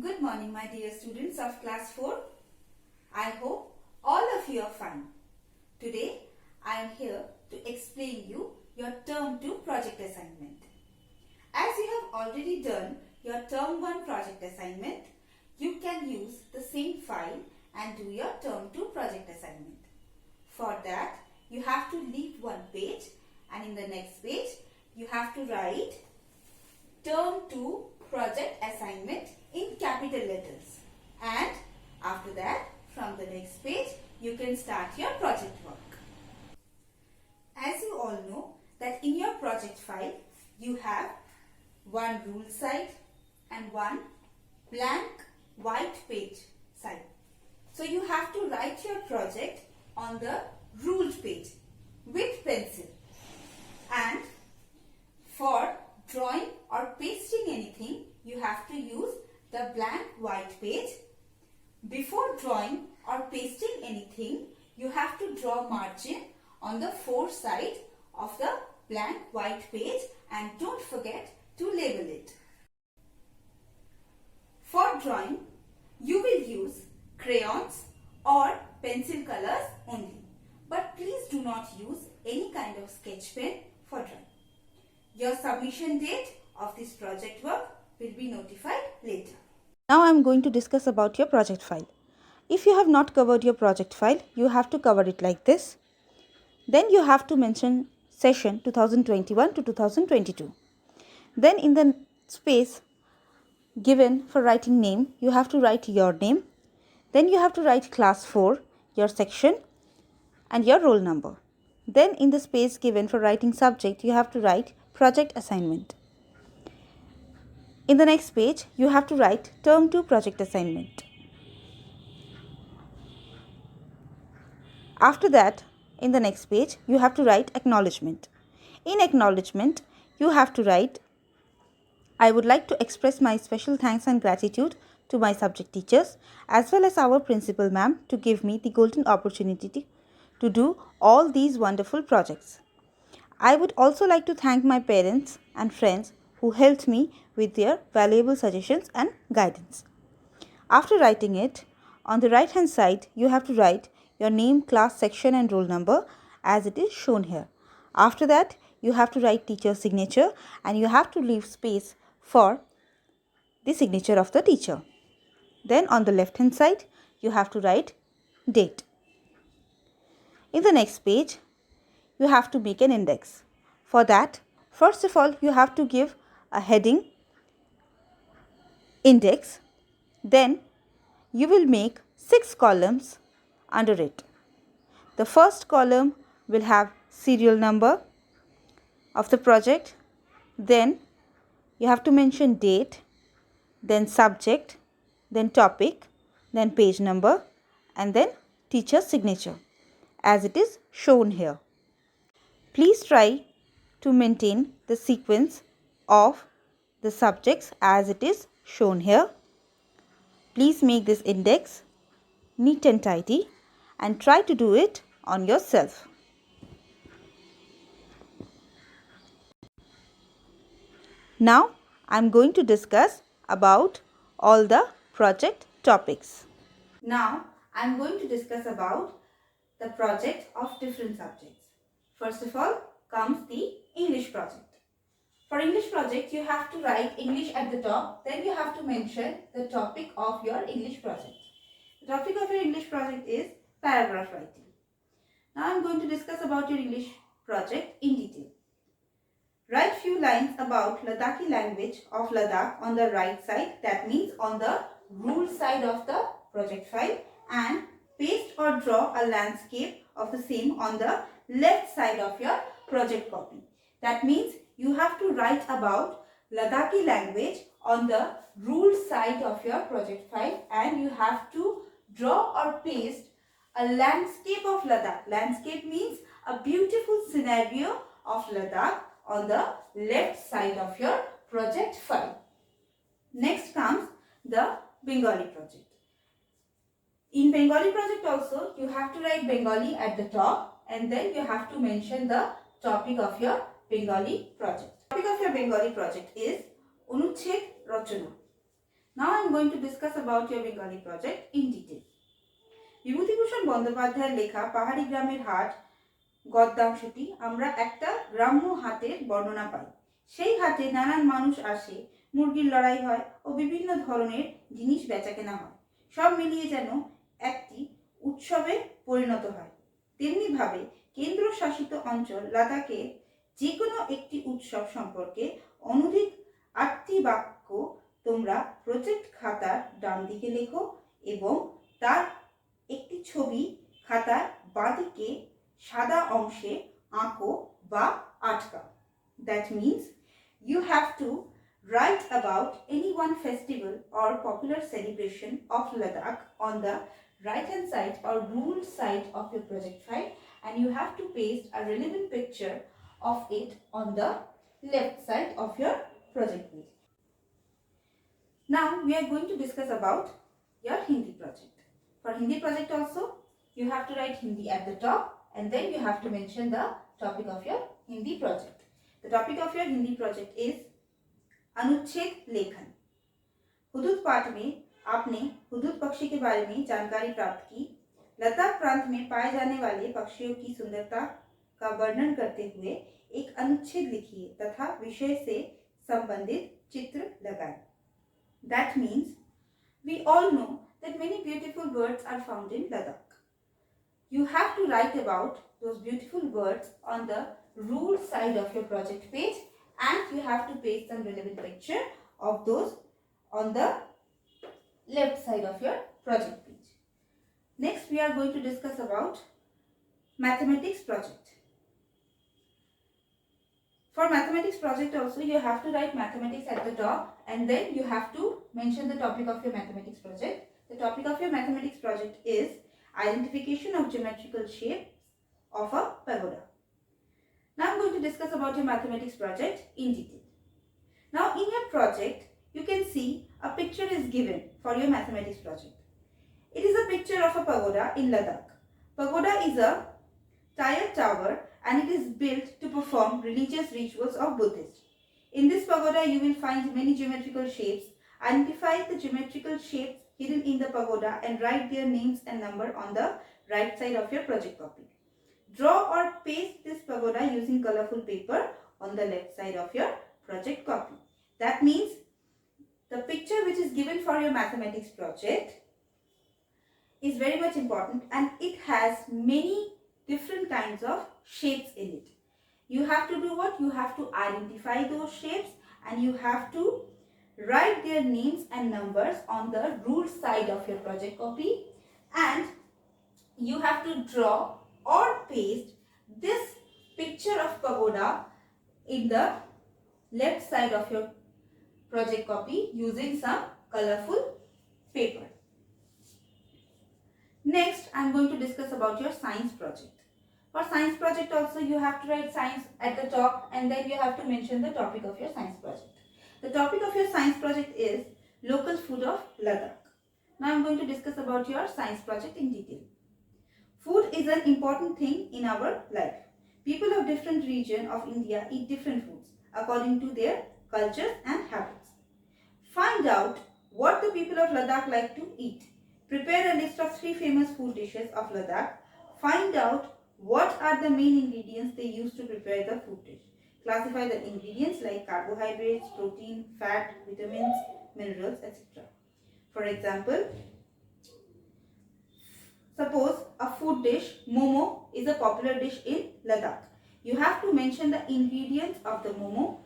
Good morning, my dear students of class 4. I hope all of you are fine. Today, I am here to explain you your term 2 project assignment. As you have already done your term 1 project assignment, you can use the same file and do your term 2 project assignment. For that, you have to leave one page and in the next page, you have to write term 2 project assignment in capital letters, and after that from the next page you can start your project work. As you all know that in your project file you have one rule side and one blank white page side. So you have to write your project on the ruled page with pencil, and for drawing or pasting anything you have to use the blank white page. Before drawing or pasting anything, you have to draw margin on the four sides of the blank white page and don't forget to label it. For drawing, you will use crayons or pencil colors only. But please do not use any kind of sketch pen for drawing. Your submission date of this project work will be notified later. Now I am going to discuss about your project file. If you have not covered your project file, you have to cover it like this. Then you have to mention session 2021 to 2022. Then in the space given for writing name, you have to write your name. Then you have to write class 4, your section and your roll number. Then in the space given for writing subject, you have to write project assignment. In the next page, you have to write term 2 project assignment. After that, in the next page, you have to write acknowledgement. In acknowledgement, you have to write, I would like to express my special thanks and gratitude to my subject teachers as well as our principal ma'am to give me the golden opportunity to do all these wonderful projects. I would also like to thank my parents and friends who helped me with their valuable suggestions and guidance. After writing it, on the right hand side, you have to write your name, class, section and roll number as it is shown here. After that, you have to write teacher's signature and you have to leave space for the signature of the teacher. Then on the left hand side, you have to write date. In the next page, you have to make an index. For that, first of all, you have to give a heading, index. Then you will make 6 columns under it. The first column will have serial number of the project. Then you have to mention date, then subject, then topic, then page number, and then teacher's signature as it is shown here. Please try to maintain the sequence of the subjects as it is shown here. Please make this index neat and tidy and try to do it on yourself. Now I am going to discuss about all the project topics. Now I am going to discuss about the project of different subjects. First of all comes the English project. For English project, you have to write English at the top. Then you have to mention the topic of your English project. The topic of your English project is paragraph writing. Now I am going to discuss about your English project in detail. Write few lines about Ladakhi language of Ladakh on the right side, that means on the rule side of the project file, and paste or draw a landscape of the same on the left side of your project copy. That means you have to write about Ladakhi language on the rule side of your project file and you have to draw or paste a landscape of Ladakh. Landscape means a beautiful scenario of Ladakh on the left side of your project file. Next comes the Bengali project. In Bengali project also, you have to write Bengali at the top and then you have to mention the topic of your Bengali project. The topic of your Bengali project is Anuched Rachana. Now I am going to discuss about your Bengali project in detail. Bibhutibhushan বন্দ্যোপাধ্যায়ের লেখা পাহাড়ি গ্রামের হাট গদ্যাংশটি আমরা একটা গ্রাম্য হাটের বর্ণনা পাই। সেই হাটে নানান মানুষ আসে, মুরগির লড়াই হয় ও বিভিন্ন ধরনের জিনিস বেচাকেনা হয়। সব মিলিয়ে যেন একটি উৎসবে পরিণত হয়। তেমনিভাবে কেন্দ্রশাসিত অঞ্চল লাদাখে যে কোনো একটি উৎসব সম্পর্কে অনধিক 8টি বাক্য তোমরা প্রজেক্ট খাতার ডান দিকে লেখো এবং তার একটি ছবি খাতার বাঁদিকে সাদা অংশে আঁকো বা আটকাও। That means you have to write about any one festival or popular celebration of Ladakh on the right hand side or ruled side of your project file, and you have to paste a relevant picture of it on the left side of your project page. Now we are going to discuss about your Hindi project. For Hindi project also, you have to write Hindi at the top and then you have to mention the topic of your Hindi project. The topic of your Hindi project is अनुच्छेद लेखन। हुदूद पाठ में आपने हुदूद पक्षी के बारे में जानकारी प्राप्त की। लद्दाख प्रांत में पाए जाने वाले पक्षियों की सुंदरता का वर्णन करते हुए एक अनुच्छेद लिखिए तथा विषय से संबंधित चित्र लगाएं। That means we all know that many beautiful birds are found in Ladakh. You have to write about those beautiful birds on the ruled side of your project page, and you have to paste some relevant picture of those on the left side of your project page. Next, we are going to discuss about mathematics project. For mathematics project also, you have to write mathematics at the top and then you have to mention the topic of your mathematics project. The topic of your mathematics project is identification of geometrical shapes of a pagoda. Now I am going to discuss about your mathematics project in detail. Now in your project, you can see a picture is given for your mathematics project. It is a picture of a pagoda in Ladakh. Pagoda is a tiered tower and it is built to perform religious rituals of Buddhists. In this pagoda, you will find many geometrical shapes. Identify the geometrical shapes hidden in the pagoda and write their names and number on the right side of your project copy. Draw or paste this pagoda using colorful paper on the left side of your project copy. That means the picture which is given for your mathematics project is very much important and it has many different kinds of shapes in it. You have to do what? You have to identify those shapes and you have to write their names and numbers on the ruled side of your project copy, and you have to draw or paste this picture of pagoda in the left side of your project copy using some colorful paper. Next, I am going to discuss about your science project. For science project also, you have to write science at the top and then you have to mention the topic of your science project. The topic of your science project is local food of Ladakh. Now I am going to discuss about your science project in detail. Food is an important thing in our life. People of different regions of India eat different foods according to their cultures and habits. Find out what the people of Ladakh like to eat. Prepare a list of 3 famous food dishes of Ladakh. Find out what are the main ingredients they use to prepare the food dish. Classify the ingredients like carbohydrates, protein, fat, vitamins, minerals, etc. For example, suppose a food dish, momo, is a popular dish in Ladakh. You have to mention the ingredients of the momo,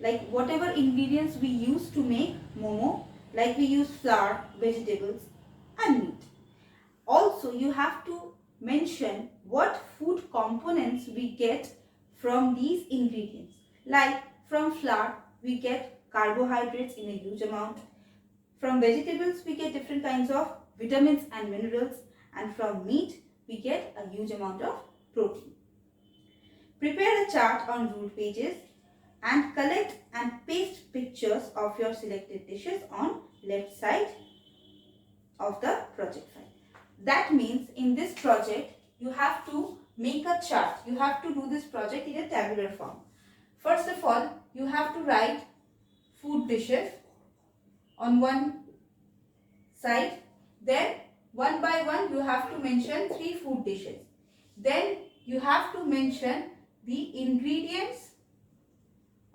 like whatever ingredients we use to make momo, like we use flour, vegetables and meat. Also, you have to mention what food components we get from these ingredients. Like from flour, we get carbohydrates in a huge amount. From vegetables, we get different kinds of vitamins and minerals. And from meat, we get a huge amount of protein. Prepare a chart on ruled pages and collect and paste pictures of your selected dishes on left side of the project file. That means in this project, you have to make a chart. You have to do this project in a tabular form. First of all, you have to write food dishes on one side. Then one by one you have to mention 3 food dishes. Then you have to mention the ingredients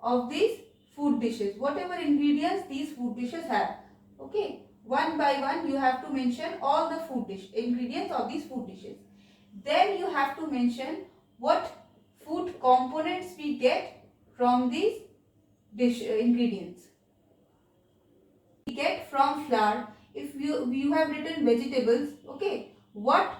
of these food dishes, whatever ingredients these food dishes have. Okay, one by one you have to mention all the ingredients of these food dishes. Then you have to mention what food components we get from these ingredients. We get from flour. If you have written vegetables, okay, what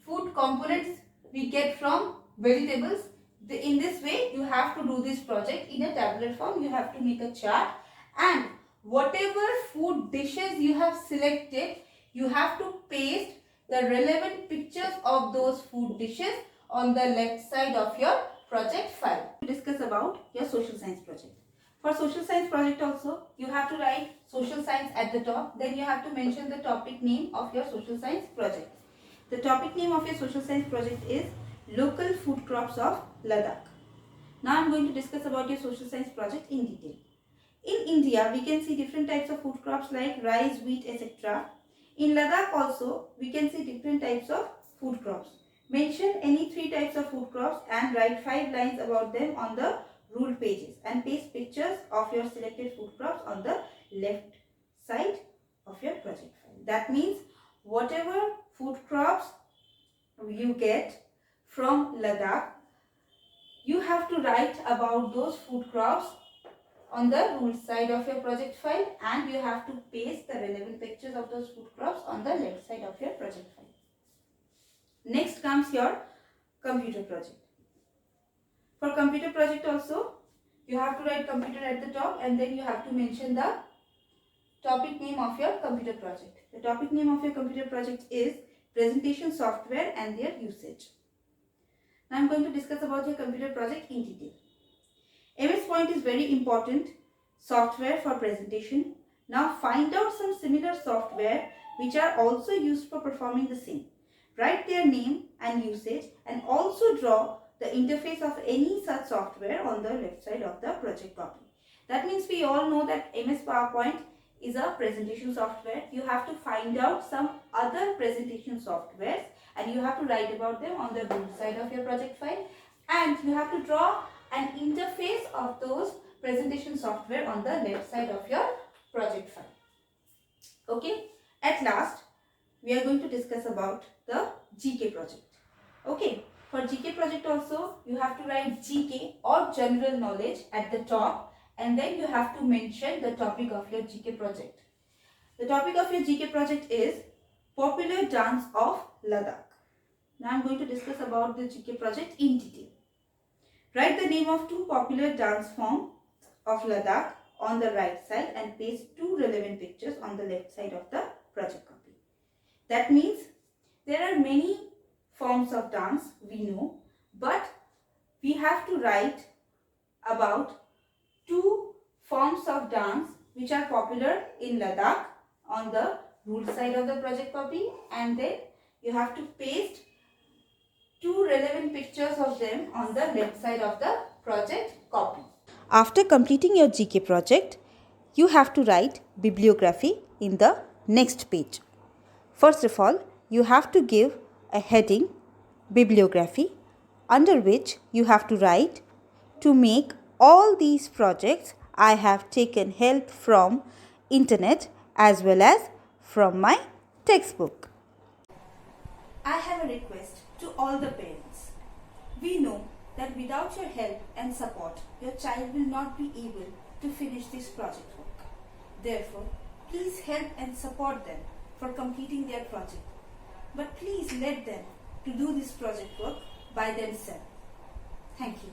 food components we get from vegetables. In this way you have to do this project in a tabular form. You have to make a chart, and whatever food dishes you have selected, you have to paste the relevant pictures of those food dishes on the left side of your project file. To discuss about your social science project. For social science project also, you have to write social science at the top. Then you have to mention the topic name of your social science project. The topic name of your social science project is Local Food Crops of Ladakh. Now I am going to discuss about your social science project in detail. In India, we can see different types of food crops like rice, wheat, etc. In Ladakh also, we can see different types of food crops. Mention any 3 types of food crops and write 5 lines about them on the ruled pages, and paste pictures of your selected food crops on the left side of your project file. That means whatever food crops you get from Ladakh, you have to write about those food crops on the ruled side of your project file, and you have to paste the relevant pictures of those food crops on the left side of your project file. Next comes your computer project. For computer project also, you have to write computer at the top, and then you have to mention the topic name of your computer project. The topic name of your computer project is presentation software and their usage. Now I am going to discuss about your computer project in detail. MS Point is very important software for presentation. Now find out some similar software which are also used for performing the same. Write their name and usage, and also draw the interface of any such software on the left side of the project copy. That means we all know that MS PowerPoint is a presentation software. You have to find out some other presentation softwares, and you have to write about them on the right side of your project file, and you have to draw an interface of those presentation software on the left side of your project file. Okay, at last we are going to discuss about the GK project. Okay, for GK project also, you have to write GK or general knowledge at the top, and then you have to mention the topic of your GK project. The topic of your GK project is popular dance of Ladakh. Now I am going to discuss about the GK project in detail. Write the name of 2 popular dance forms of Ladakh on the right side, and paste 2 relevant pictures on the left side of the project copy. That means there are many forms of dance we know, but we have to write about 2 forms of dance which are popular in Ladakh on the ruled side of the project copy, and then you have to paste 2 relevant pictures of them on the left side of the project copy. After completing your GK project, you have to write bibliography in the next page. First of all, you have to give a heading, bibliography, under which you have to write, to make all these projects I have taken help from internet as well as from my textbook. I have a request to all the parents. We know that without your help and support, your child will not be able to finish this project work. Therefore, please help and support them for completing their project. But please let them to do this project work by themselves. Thank you.